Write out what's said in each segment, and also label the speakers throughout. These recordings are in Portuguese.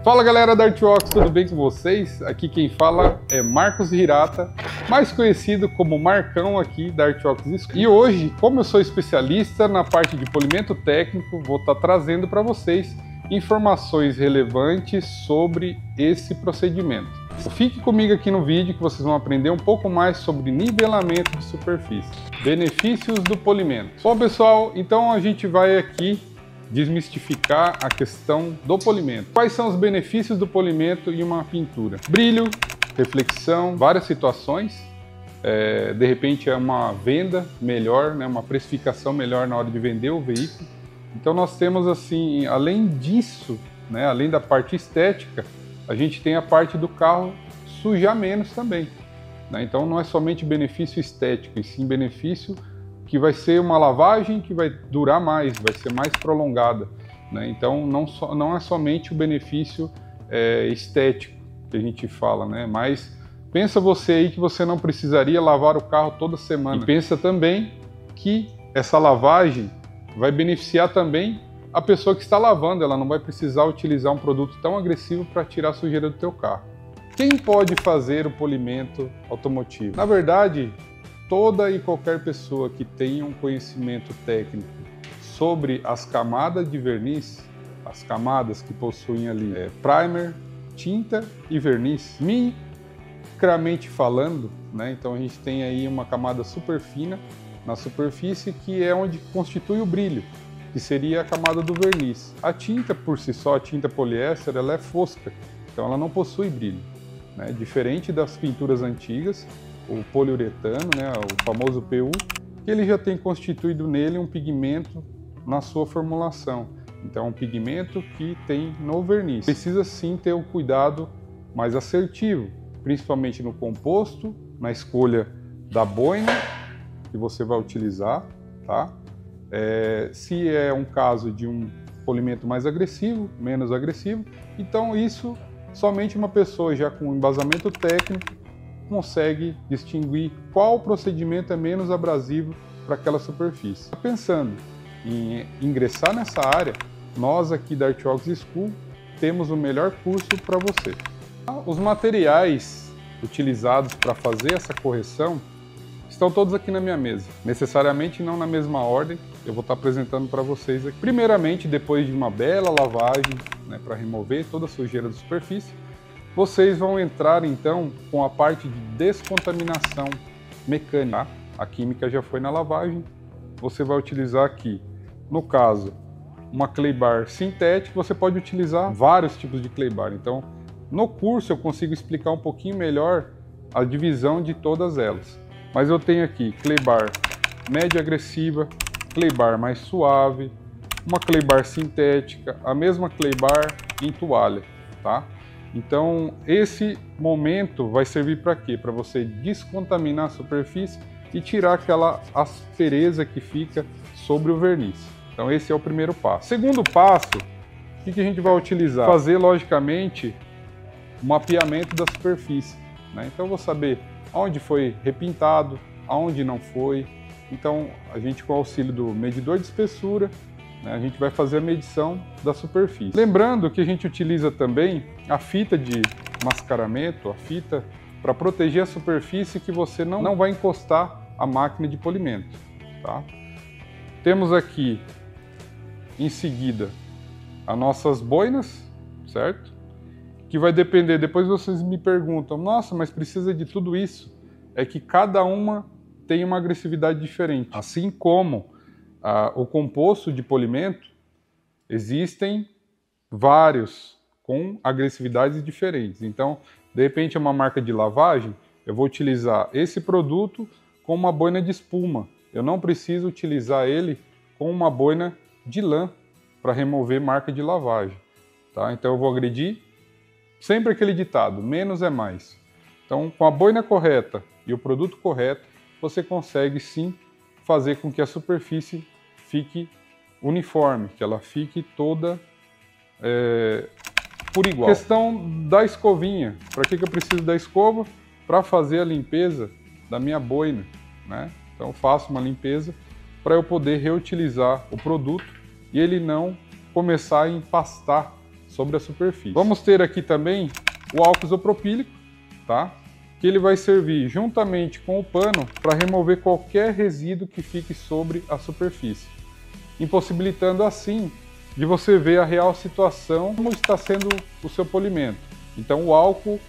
Speaker 1: Fala galera da Artworks, tudo bem com vocês? Aqui quem fala é Marcos Hirata, mais conhecido como Marcão aqui da Artworks School. E hoje, como eu sou especialista na parte de polimento técnico, vou estar trazendo para vocês informações relevantes sobre esse procedimento. Fique comigo aqui no vídeo que vocês vão aprender um pouco mais sobre nivelamento de superfície. Benefícios do polimento. Bom pessoal, então a gente vai aqui desmistificar a questão do polimento. Quais são os benefícios do polimento em uma pintura? Brilho, reflexão, várias situações. De repente é uma venda melhor, né, uma precificação melhor na hora de vender o veículo. Então nós temos assim, além disso, né, além da parte estética, a gente tem a parte do carro sujar menos também, né? Então não é somente benefício estético, e sim benefício que vai ser uma lavagem que vai durar mais, vai ser mais prolongada, né? Então não é somente o benefício estético que a gente fala, né? Mas pensa você aí que você não precisaria lavar o carro toda semana. E pensa também que essa lavagem vai beneficiar também a pessoa que está lavando, ela não vai precisar utilizar um produto tão agressivo para tirar a sujeira do teu carro. Quem pode fazer o polimento automotivo? Na verdade, toda e qualquer pessoa que tenha um conhecimento técnico sobre as camadas de verniz, as camadas que possuem ali primer, tinta e verniz, micramente falando, né? Então a gente tem aí uma camada super fina na superfície que é onde constitui o brilho, que seria a camada do verniz. A tinta por si só, a tinta poliéster, ela é fosca, então ela não possui brilho, né? Diferente das pinturas antigas, o poliuretano, né, o famoso PU, que ele já tem constituído nele um pigmento na sua formulação. Então é um pigmento que tem no verniz. Precisa sim ter um cuidado mais assertivo, principalmente no composto, na escolha da boina que você vai utilizar, tá? Se é um caso de um polimento mais agressivo, menos agressivo, então isso somente uma pessoa já com embasamento técnico consegue distinguir qual procedimento é menos abrasivo para aquela superfície. Pensando em ingressar nessa área, nós aqui da Artworks School temos o melhor curso para você. Os materiais utilizados para fazer essa correção estão todos aqui na minha mesa, necessariamente não na mesma ordem, eu vou estar apresentando para vocês aqui. Primeiramente, depois de uma bela lavagem, né, para remover toda a sujeira da superfície, vocês vão entrar então com a parte de descontaminação mecânica. A química já foi na lavagem, você vai utilizar aqui, no caso, uma clay bar sintética, você pode utilizar vários tipos de clay bar. Então, no curso eu consigo explicar um pouquinho melhor a divisão de todas elas. Mas eu tenho aqui clay bar média agressiva, clay bar mais suave, uma clay bar sintética, a mesma clay bar em toalha, tá? Então esse momento vai servir para quê? Para você descontaminar a superfície e tirar aquela aspereza que fica sobre o verniz. Então esse é o primeiro passo. Segundo passo, o que a gente vai utilizar? Fazer logicamente um mapeamento da superfície, né? Então eu vou saber aonde foi repintado, aonde não foi. Então, a gente, com o auxílio do medidor de espessura, né, a gente vai fazer a medição da superfície. Lembrando que a gente utiliza também a fita de mascaramento, a fita para proteger a superfície que você não vai encostar a máquina de polimento, tá? Temos aqui, em seguida, as nossas boinas, certo? Que vai depender, depois vocês me perguntam, nossa, mas precisa de tudo isso? É que cada uma tem uma agressividade diferente. Assim como o composto de polimento, existem vários com agressividades diferentes. Então, de repente é uma marca de lavagem, eu vou utilizar esse produto com uma boina de espuma. Eu não preciso utilizar ele com uma boina de lã para remover marca de lavagem, tá? Então eu vou agredir sempre aquele ditado, menos é mais. Então, com a boina correta e o produto correto, você consegue sim fazer com que a superfície fique uniforme, que ela fique toda por igual. A questão da escovinha. Para que eu preciso da escova? Para fazer a limpeza da minha boina, né? Então eu faço uma limpeza para eu poder reutilizar o produto e ele não começar a empastar sobre a superfície. Vamos ter aqui também o álcool isopropílico, tá? Que ele vai servir juntamente com o pano para remover qualquer resíduo que fique sobre a superfície, impossibilitando assim de você ver a real situação, como está sendo o seu polimento. Então o álcool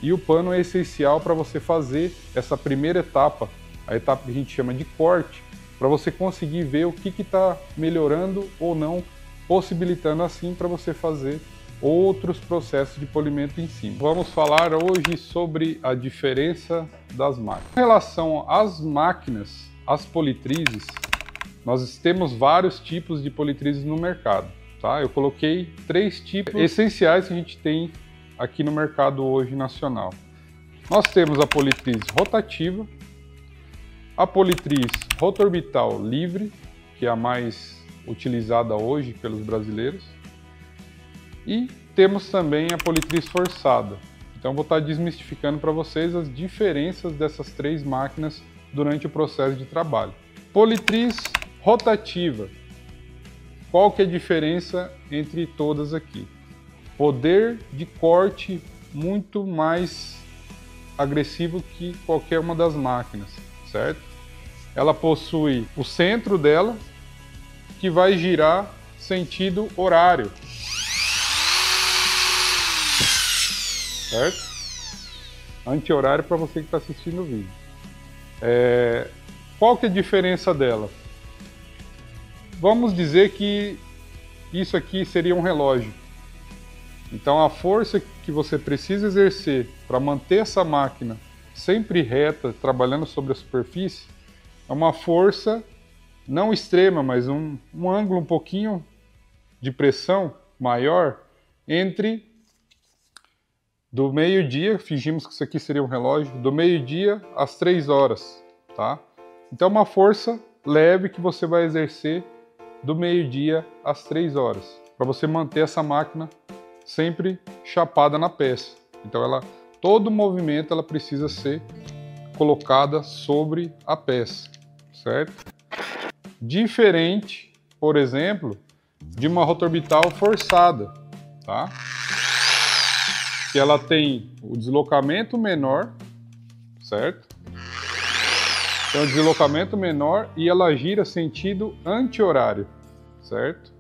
Speaker 1: e o pano é essencial para você fazer essa primeira etapa, a etapa que a gente chama de corte, para você conseguir ver o que está melhorando ou não, possibilitando assim para você fazer outros processos de polimento em cima. Vamos falar hoje sobre a diferença das máquinas. Em relação às máquinas, as politrizes, nós temos vários tipos de politrizes no mercado, tá? Eu coloquei 3 tipos essenciais que a gente tem aqui no mercado hoje nacional. Nós temos a politriz rotativa, a politriz rotorbital livre, que é a mais utilizada hoje pelos brasileiros, e temos também a politriz forçada. Então vou estar desmistificando para vocês as diferenças dessas 3 máquinas durante o processo de trabalho. Politriz rotativa. Qual que é a diferença entre todas aqui? Poder de corte muito mais agressivo que qualquer uma das máquinas, certo? Ela possui o centro dela, que vai girar sentido horário, certo? Anti-horário para você que está assistindo o vídeo. Qual que é a diferença dela? Vamos dizer que isso aqui seria um relógio. Então a força que você precisa exercer para manter essa máquina sempre reta, trabalhando sobre a superfície, é uma força não extrema, mas um ângulo um pouquinho de pressão maior entre do meio-dia, fingimos que isso aqui seria um relógio, do meio-dia às 3 horas, tá? Então uma força leve que você vai exercer do meio-dia às 3 horas, para você manter essa máquina sempre chapada na peça. Então todo movimento ela precisa ser colocada sobre a peça, certo? Diferente, por exemplo, de uma rotorbital forçada, tá? Que ela tem o deslocamento menor, certo? Tem um deslocamento menor e ela gira sentido anti-horário, certo?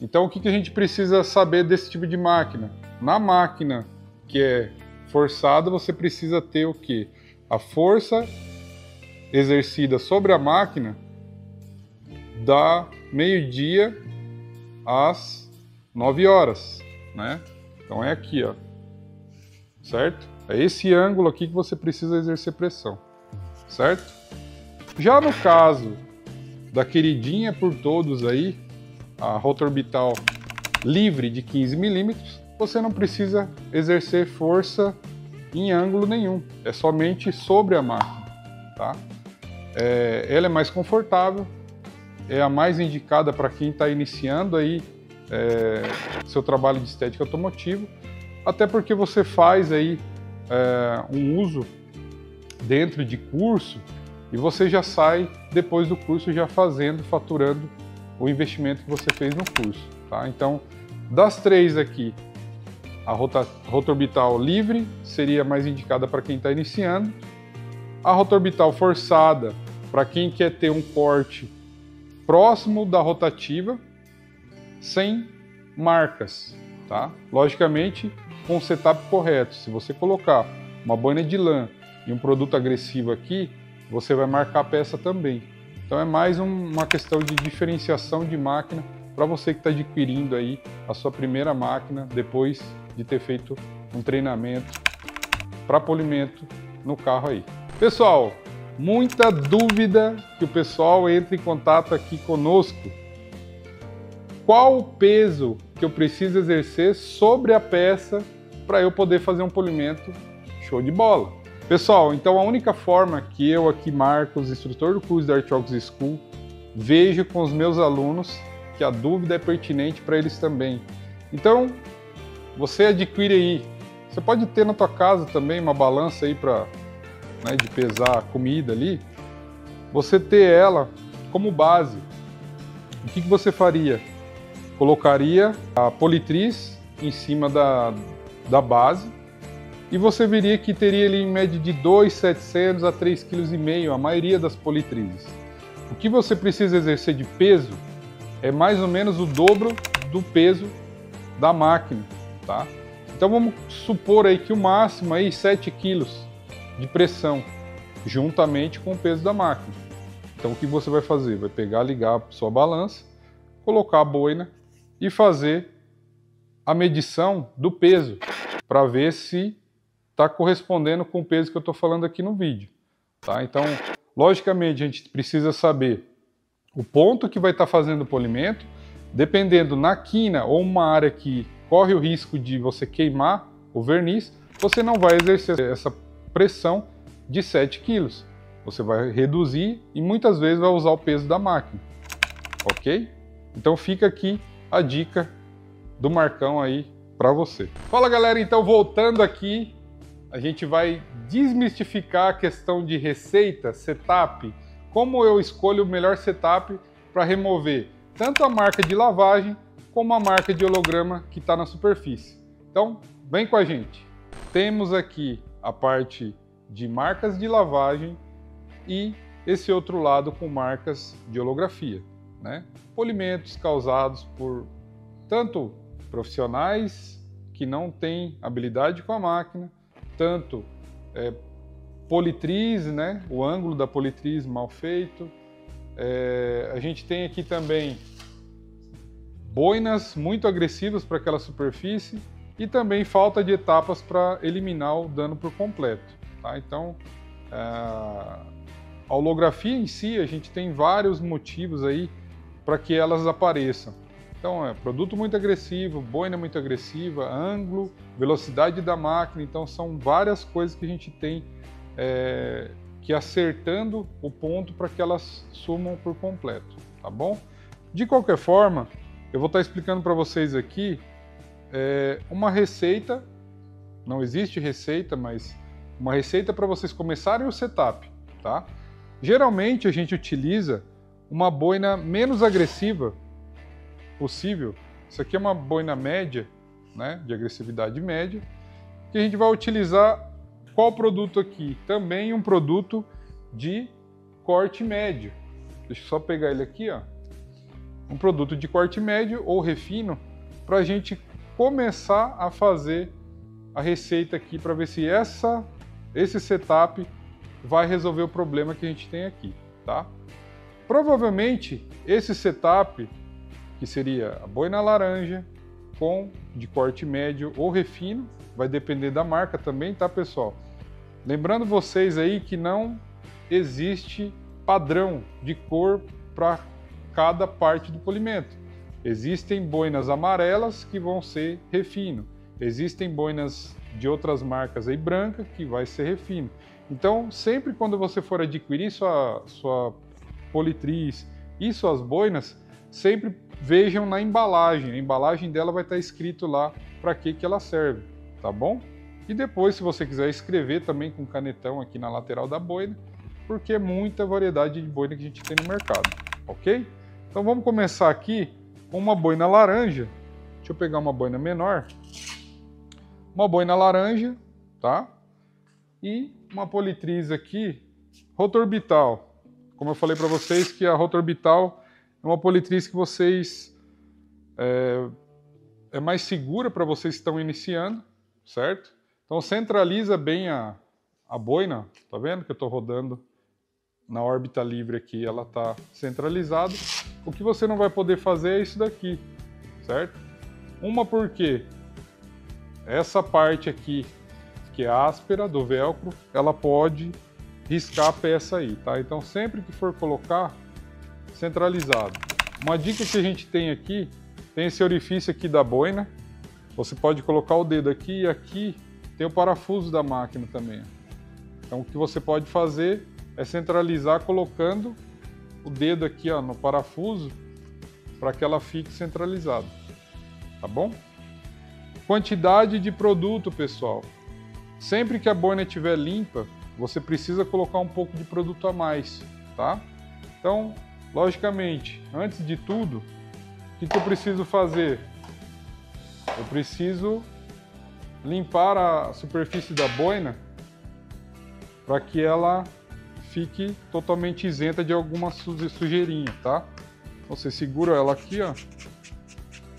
Speaker 1: Então o que a gente precisa saber desse tipo de máquina? Na máquina que é forçada, você precisa ter o quê? A força exercida sobre a máquina da meio-dia às 9 horas, né? Então é aqui, ó, certo? É esse ângulo aqui que você precisa exercer pressão, certo? Já no caso da queridinha por todos aí, a rotorbital livre de 15 milímetros, você não precisa exercer força em ângulo nenhum, é somente sobre a máquina, tá? Ela é mais confortável, é a mais indicada para quem está iniciando aí seu trabalho de estética automotiva, até porque você faz aí um uso dentro de curso e você já sai depois do curso já faturando o investimento que você fez no curso, tá? Então, das 3 aqui, a rotorbital livre seria mais indicada para quem está iniciando, a rotorbital forçada para quem quer ter um corte próximo da rotativa, sem marcas, tá? Logicamente, com o setup correto. Se você colocar uma boina de lã e um produto agressivo aqui, você vai marcar a peça também. Então é mais uma questão de diferenciação de máquina para você que está adquirindo aí a sua primeira máquina depois de ter feito um treinamento para polimento no carro aí. Pessoal, muita dúvida que o pessoal entre em contato aqui conosco. Qual o peso que eu preciso exercer sobre a peça para eu poder fazer um polimento show de bola? Pessoal, então a única forma que eu aqui, Marcos, instrutor do curso da Artworks School, vejo com os meus alunos que a dúvida é pertinente para eles também. Então, você adquire aí, você pode ter na tua casa também uma balança aí para, né, de pesar a comida ali, você ter ela como base. O que você faria? colocaria a politriz em cima da base e você veria que teria ali em média de 2.700 a 3,5 kg a maioria das politrizes. O que você precisa exercer de peso é mais ou menos o dobro do peso da máquina, tá? Então vamos supor aí que o máximo aí 7 kg de pressão, juntamente com o peso da máquina. Então o que você vai fazer? Vai pegar, ligar a sua balança, colocar a boina e fazer a medição do peso, para ver se está correspondendo com o peso que eu estou falando aqui no vídeo, tá? Então, logicamente, a gente precisa saber o ponto que vai estar fazendo o polimento, dependendo na quina ou uma área que corre o risco de você queimar o verniz, você não vai exercer essa pressão de 7 kg. Você vai reduzir e muitas vezes vai usar o peso da máquina, ok? Então fica aqui a dica do Marcão aí para você. Fala galera, então voltando aqui, a gente vai desmistificar a questão de receita, setup, como eu escolho o melhor setup para remover tanto a marca de lavagem como a marca de holograma que está na superfície. Então, vem com a gente. Temos aqui a parte de marcas de lavagem e esse outro lado com marcas de holografia, né? Polimentos causados por tanto profissionais que não têm habilidade com a máquina, tanto politriz, né? O ângulo da politriz mal feito. A gente tem aqui também boinas muito agressivas para aquela superfície e também falta de etapas para eliminar o dano por completo, tá? Então, a holografia em si, a gente tem vários motivos aí para que elas apareçam. Então, produto muito agressivo, boina muito agressiva, ângulo, velocidade da máquina. Então, são várias coisas que a gente tem que ir acertando o ponto para que elas sumam por completo, tá bom? De qualquer forma, eu vou estar explicando para vocês aqui uma receita, não existe receita, mas uma receita para vocês começarem o setup, tá? Geralmente a gente utiliza uma boina menos agressiva possível. Isso aqui é uma boina média, né, de agressividade média, que a gente vai utilizar qual produto aqui? Também um produto de corte médio. Deixa eu só pegar ele aqui, ó. Um produto de corte médio ou refino para a gente começar a fazer a receita aqui para ver se esse setup vai resolver o problema que a gente tem aqui, tá? Provavelmente esse setup, que seria a boina laranja de corte médio ou refino, vai depender da marca também, tá pessoal? Lembrando vocês aí que não existe padrão de cor para cada parte do polimento. Existem boinas amarelas que vão ser refino, existem boinas de outras marcas aí branca que vai ser refino. Então, sempre quando você for adquirir sua politriz e suas boinas, sempre vejam na embalagem. A embalagem dela vai estar escrito lá para que ela serve, tá bom? E depois, se você quiser escrever também com canetão aqui na lateral da boina, porque é muita variedade de boina que a gente tem no mercado, ok? Então vamos começar aqui com uma boina laranja. Deixa eu pegar uma boina menor. Uma boina laranja, tá? E uma politriz aqui, rotorbital. Como eu falei para vocês que a rotorbital é uma politriz que vocês é mais segura para vocês que estão iniciando, certo? Então centraliza bem a boina, tá vendo que eu estou rodando na órbita livre aqui, ela está centralizada. O que você não vai poder fazer é isso daqui, certo? Uma porque essa parte aqui, que é áspera do velcro, ela pode riscar a peça aí, tá? Então sempre que for colocar, centralizado. Uma dica que a gente tem aqui, tem esse orifício aqui da boina, você pode colocar o dedo aqui e aqui tem o parafuso da máquina também. Então o que você pode fazer é centralizar colocando o dedo aqui, ó, no parafuso para que ela fique centralizada, tá bom? Quantidade de produto, pessoal. Sempre que a boina estiver limpa, você precisa colocar um pouco de produto a mais, tá? Então, logicamente, antes de tudo, O que eu preciso fazer? Eu preciso limpar a superfície da boina para que ela fique totalmente isenta de alguma sujeirinha, tá? Você segura ela aqui, ó,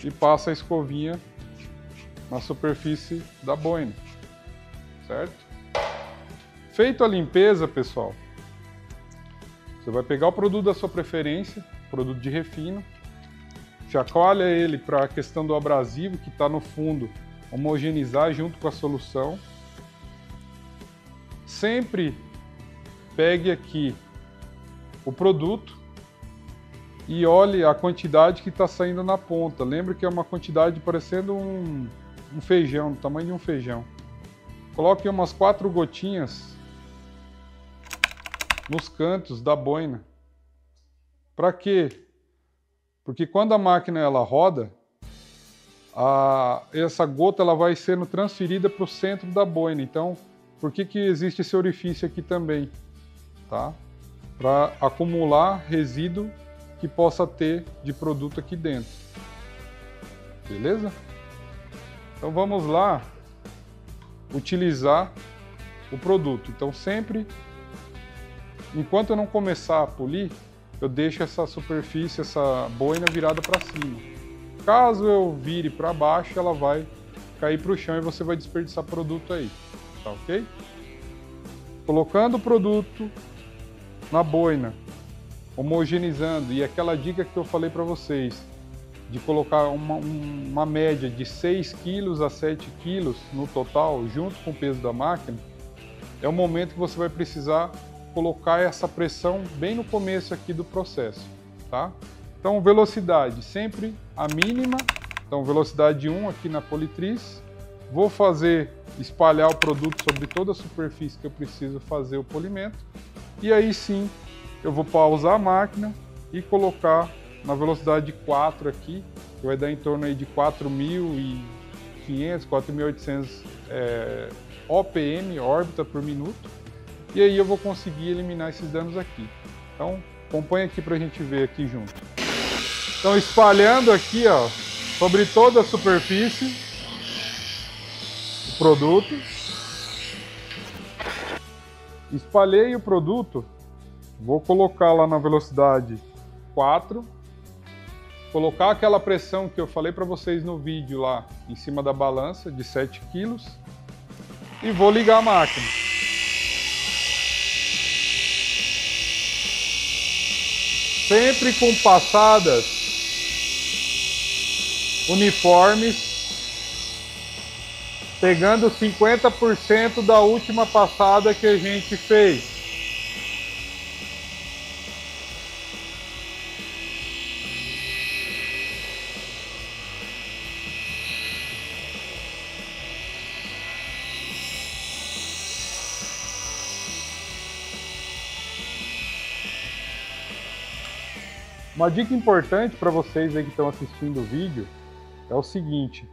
Speaker 1: e passa a escovinha na superfície da boina, certo? Feito a limpeza, pessoal, você vai pegar o produto da sua preferência, produto de refino, chacoalha ele para a questão do abrasivo que está no fundo homogeneizar junto com a solução. Sempre pegue aqui o produto e olhe a quantidade que está saindo na ponta. Lembra que é uma quantidade parecendo um feijão, do tamanho de um feijão. Coloque umas 4 gotinhas nos cantos da boina. Para quê? Porque quando a máquina ela roda, essa gota ela vai sendo transferida para o centro da boina. Então, por que existe esse orifício aqui também? Tá? Para acumular resíduo que possa ter de produto aqui dentro. Beleza? Então vamos lá utilizar o produto. Então sempre, enquanto eu não começar a polir, eu deixo essa superfície, essa boina virada para cima. Caso eu vire para baixo, ela vai cair para o chão e você vai desperdiçar produto aí. Tá ok? Colocando o produto na boina, homogeneizando, e aquela dica que eu falei para vocês, de colocar uma média de 6 kg a 7 kg no total, junto com o peso da máquina, é o momento que você vai precisar colocar essa pressão bem no começo aqui do processo, tá? Então, velocidade sempre a mínima, então velocidade 1 aqui na politriz. Vou espalhar o produto sobre toda a superfície que eu preciso fazer o polimento, e aí sim eu vou pausar a máquina e colocar na velocidade 4 aqui, que vai dar em torno aí de 4.500, 4.800 OPM, órbita por minuto, e aí eu vou conseguir eliminar esses danos aqui. Então, acompanha aqui para a gente ver aqui junto. Então, espalhando aqui, ó, sobre toda a superfície, o produto. Espalhei o produto, vou colocar lá na velocidade 4, colocar aquela pressão que eu falei para vocês no vídeo lá, em cima da balança, de 7 kg, e vou ligar a máquina. Sempre com passadas uniformes, pegando 50% da última passada que a gente fez. Uma dica importante para vocês aí que estão assistindo o vídeo é o seguinte: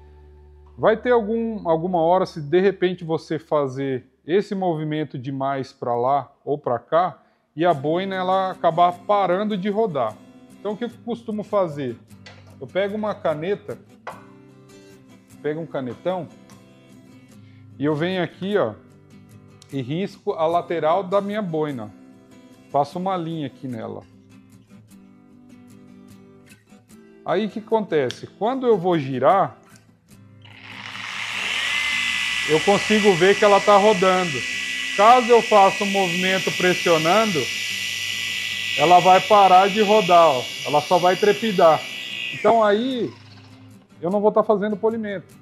Speaker 1: vai ter alguma hora, se de repente você fazer esse movimento de mais para lá ou para cá, e a boina ela acabar parando de rodar. Então o que eu costumo fazer? Eu pego uma caneta, pego um canetão, e eu venho aqui, ó, e risco a lateral da minha boina. Faço uma linha aqui nela. Aí o que acontece? Quando eu vou girar, eu consigo ver que ela está rodando. Caso eu faça um movimento pressionando, ela vai parar de rodar, ó. Ela só vai trepidar. Então aí eu não vou estar fazendo polimento.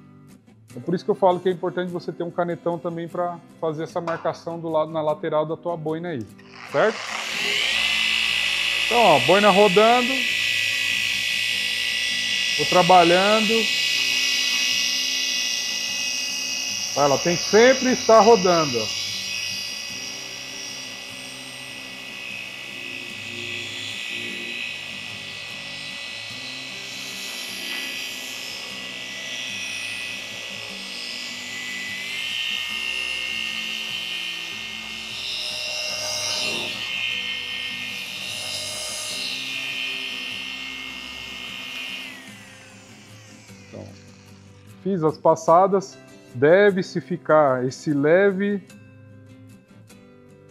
Speaker 1: É por isso que eu falo que é importante você ter um canetão também para fazer essa marcação do lado, na lateral da tua boina aí, certo? Então, ó, boina rodando. Vou trabalhando. Ela tem que sempre estar rodando. Então, fiz as passadas, deve-se ficar esse leve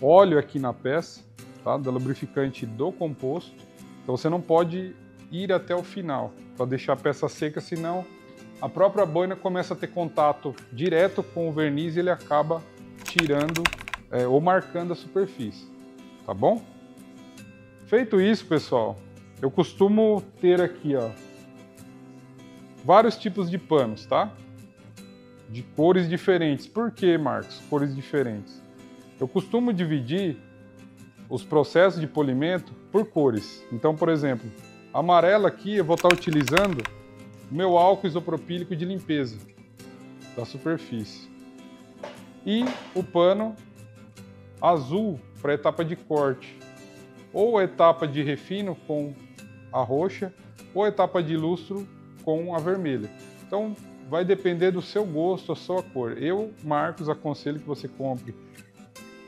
Speaker 1: óleo aqui na peça, tá? Do lubrificante do composto. Então você não pode ir até o final para deixar a peça seca, senão a própria boina começa a ter contato direto com o verniz e ele acaba tirando ou marcando a superfície, tá bom? Feito isso, pessoal, eu costumo ter aqui, ó, vários tipos de panos, tá? De cores diferentes. Por que, Marcos, cores diferentes? Eu costumo dividir os processos de polimento por cores. Então, por exemplo, amarelo aqui eu vou estar utilizando o meu álcool isopropílico de limpeza da superfície. E o pano azul para a etapa de corte. Ou a etapa de refino com a roxa, ou a etapa de lustro com a vermelha. Então, vai depender do seu gosto, a sua cor. Eu, Marcos, aconselho que você compre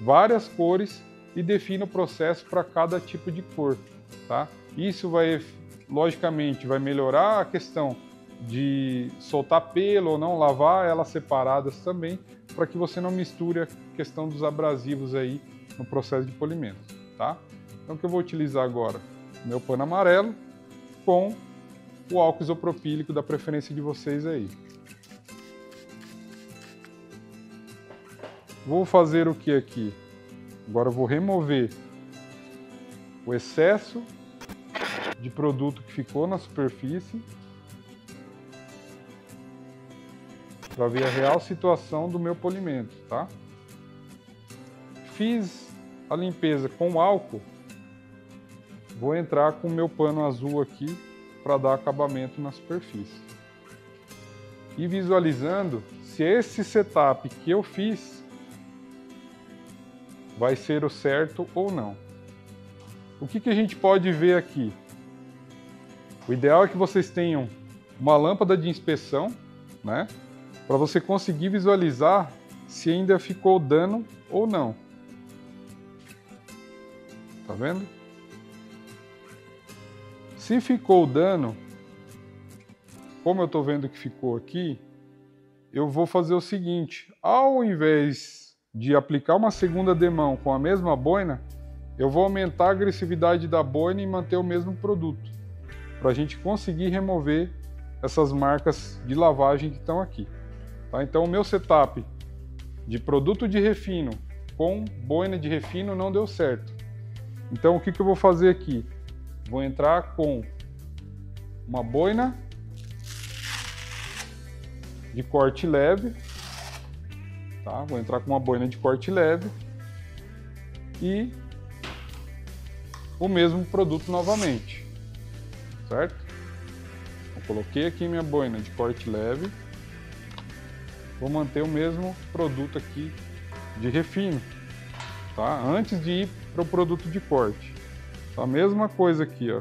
Speaker 1: várias cores e defina o processo para cada tipo de cor, tá? Isso vai, logicamente, vai melhorar a questão de soltar pelo ou não, lavar elas separadas também, para que você não misture a questão dos abrasivos aí no processo de polimento, tá? Então, o que eu vou utilizar agora? Meu pano amarelo com o álcool isopropílico da preferência de vocês aí. Vou fazer o que aqui? Agora eu vou remover o excesso de produto que ficou na superfície para ver a real situação do meu polimento, tá? Fiz a limpeza com álcool, vou entrar com o meu pano azul aqui para dar acabamento na superfície. E visualizando se esse setup que eu fiz vai ser o certo ou não. O que a gente pode ver aqui? O ideal é que vocês tenham uma lâmpada de inspeção, né? Para você conseguir visualizar se ainda ficou dano ou não. Tá vendo? Se ficou dano, como eu estou vendo que ficou aqui, eu vou fazer o seguinte: ao invés de aplicar uma segunda demão com a mesma boina, eu vou aumentar a agressividade da boina e manter o mesmo produto, para a gente conseguir remover essas marcas de lavagem que estão aqui. Tá? Então o meu setup de produto de refino com boina de refino não deu certo. Então o que eu vou fazer aqui? Vou entrar com uma boina de corte leve, tá? Vou entrar com uma boina de corte leve e o mesmo produto novamente, certo? Eu coloquei aqui minha boina de corte leve, vou manter o mesmo produto aqui de refino, tá? Antes de ir para o produto de corte. A mesma coisa aqui, ó.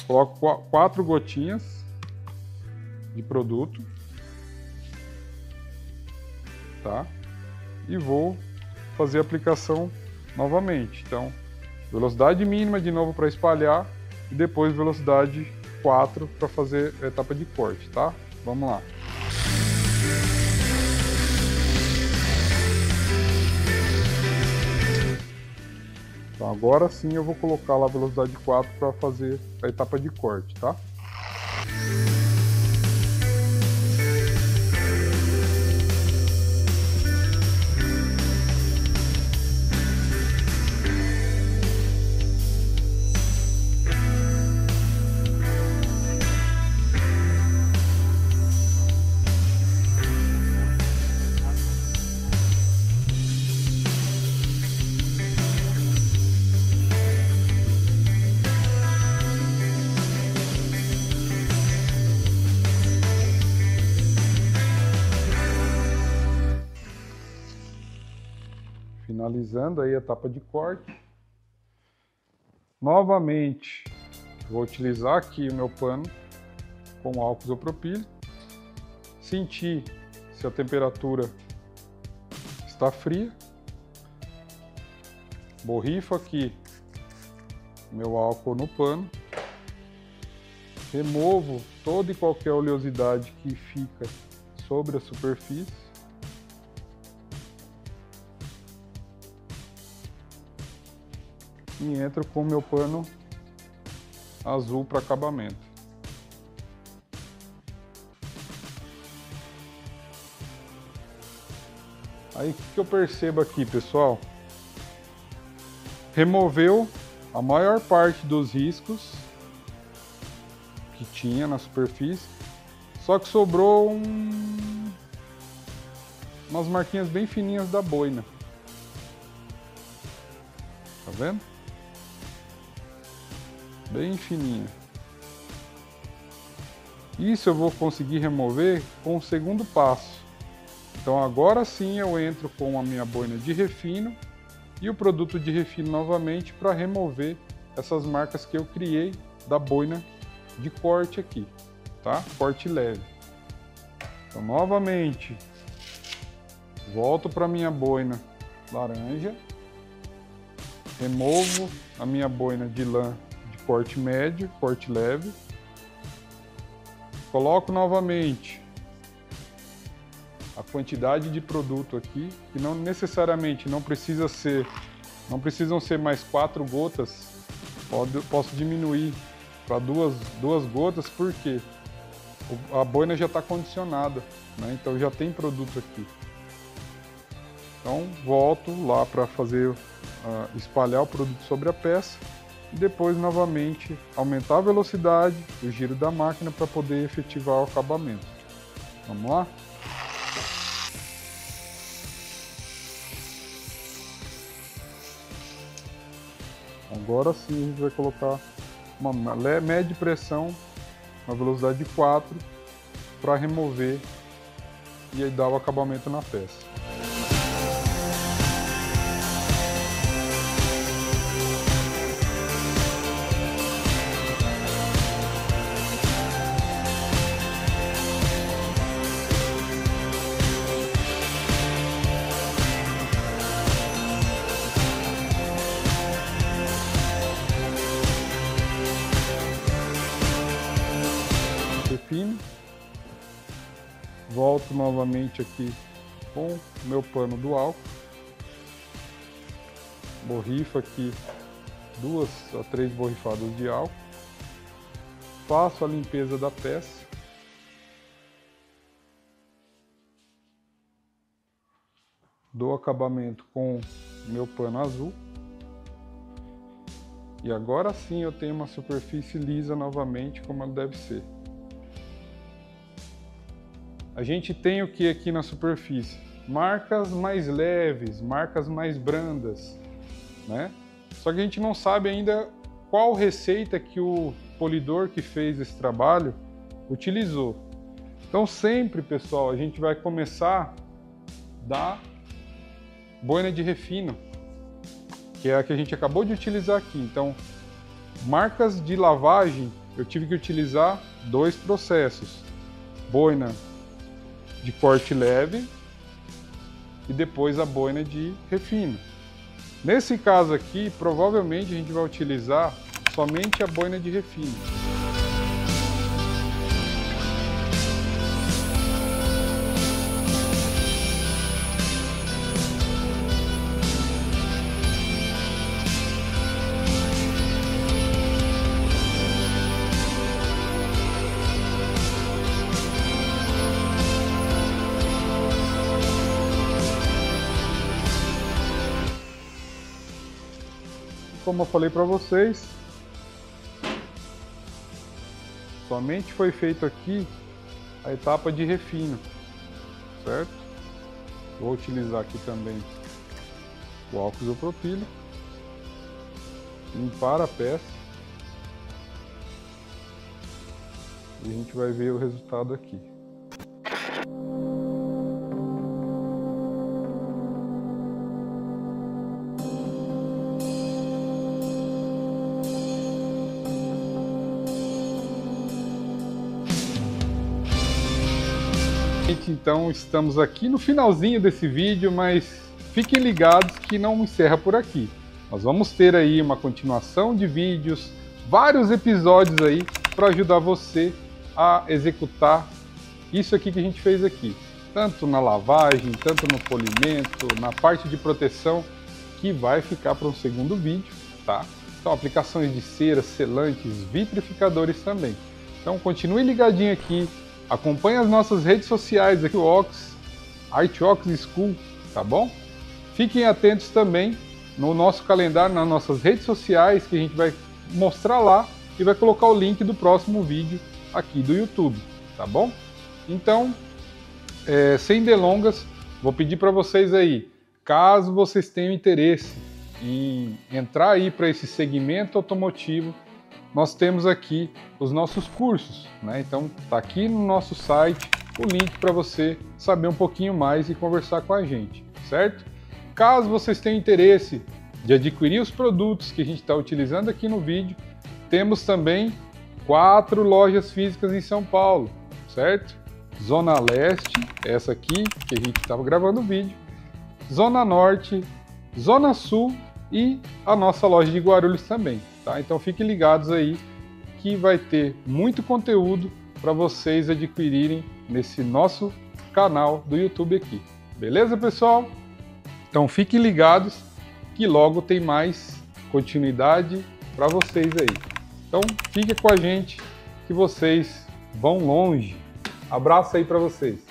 Speaker 1: Coloco 4 gotinhas de produto, tá? E vou fazer a aplicação novamente. Então, velocidade mínima de novo para espalhar e depois velocidade 4 para fazer a etapa de corte, tá? Vamos lá. Então agora sim eu vou colocar lá a velocidade 4 para fazer a etapa de corte, tá? Finalizando aí a etapa de corte. Novamente, vou utilizar aqui o meu pano com álcool isopropílico. Sentir se a temperatura está fria. Borrifo aqui meu álcool no pano. Removo toda e qualquer oleosidade que fica sobre a superfície. E entro com o meu pano azul para acabamento. Aí o que eu percebo aqui, pessoal? Removeu a maior parte dos riscos que tinha na superfície, só que sobrou umas marquinhas bem fininhas da boina. Tá vendo? Bem fininha. Isso eu vou conseguir remover com o segundo passo. Então agora sim eu entro com a minha boina de refino e o produto de refino novamente para remover essas marcas que eu criei da boina de corte aqui, tá? Corte leve. Então novamente volto para minha boina laranja, removo a minha boina de lã de corte médio, corte leve, coloco novamente a quantidade de produto aqui, que não necessariamente não precisam ser mais 4 gotas, posso diminuir para duas gotas, porque a boina já está condicionada, né? Então já tem produto aqui. Então volto lá para fazer espalhar o produto sobre a peça e depois novamente aumentar a velocidade, o giro da máquina para poder efetivar o acabamento. Vamos lá? Agora sim a gente vai colocar uma média pressão, uma velocidade de 4, para remover e aí dar o acabamento na peça. Refino, volto novamente aqui com o meu pano do álcool, borrifo aqui 2 a 3 borrifadas de álcool, faço a limpeza da peça, dou acabamento com o meu pano azul e agora sim eu tenho uma superfície lisa novamente como ela deve ser. A gente tem o que aqui na superfície? Marcas mais leves, marcas mais brandas, né? Só que a gente não sabe ainda qual receita que o polidor que fez esse trabalho utilizou. Então sempre, pessoal, a gente vai começar da boina de refino, que é a que a gente acabou de utilizar aqui. Então, marcas de lavagem, eu tive que utilizar 2 processos. Boina de corte leve e depois a boina de refino. Nesse caso aqui, provavelmente a gente vai utilizar somente a boina de refino. Como eu falei para vocês, somente foi feito aqui a etapa de refino, certo? Vou utilizar aqui também o álcool isopropílico, limpar a peça e a gente vai ver o resultado aqui. Então estamos aqui no finalzinho desse vídeo, mas fiquem ligados que não encerra por aqui. Nós vamos ter aí uma continuação de vídeos, vários episódios aí para ajudar você a executar isso aqui que a gente fez aqui, tanto na lavagem, tanto no polimento, na parte de proteção, que vai ficar para um segundo vídeo, tá? Então, aplicações de cera, selantes, vitrificadores também. Então, continue ligadinho aqui, acompanhe as nossas redes sociais aqui, o Ox, Artiox School, tá bom? Fiquem atentos também no nosso calendário, nas nossas redes sociais, que a gente vai mostrar lá e vai colocar o link do próximo vídeo aqui do YouTube, tá bom? Então, sem delongas, vou pedir para vocês aí, caso vocês tenham interesse em entrar aí para esse segmento automotivo, nós temos aqui os nossos cursos, né? Então, tá aqui no nosso site o link para você saber um pouquinho mais e conversar com a gente, certo? Caso vocês tenham interesse de adquirir os produtos que a gente está utilizando aqui no vídeo, temos também 4 lojas físicas em São Paulo, certo? Zona Leste, essa aqui que a gente estava gravando o vídeo, Zona Norte, Zona Sul e a nossa loja de Guarulhos também, tá? Então fiquem ligados aí que vai ter muito conteúdo para vocês adquirirem nesse nosso canal do YouTube aqui. Beleza, pessoal? Então fiquem ligados que logo tem mais continuidade para vocês aí. Então fiquem com a gente que vocês vão longe. Abraço aí para vocês.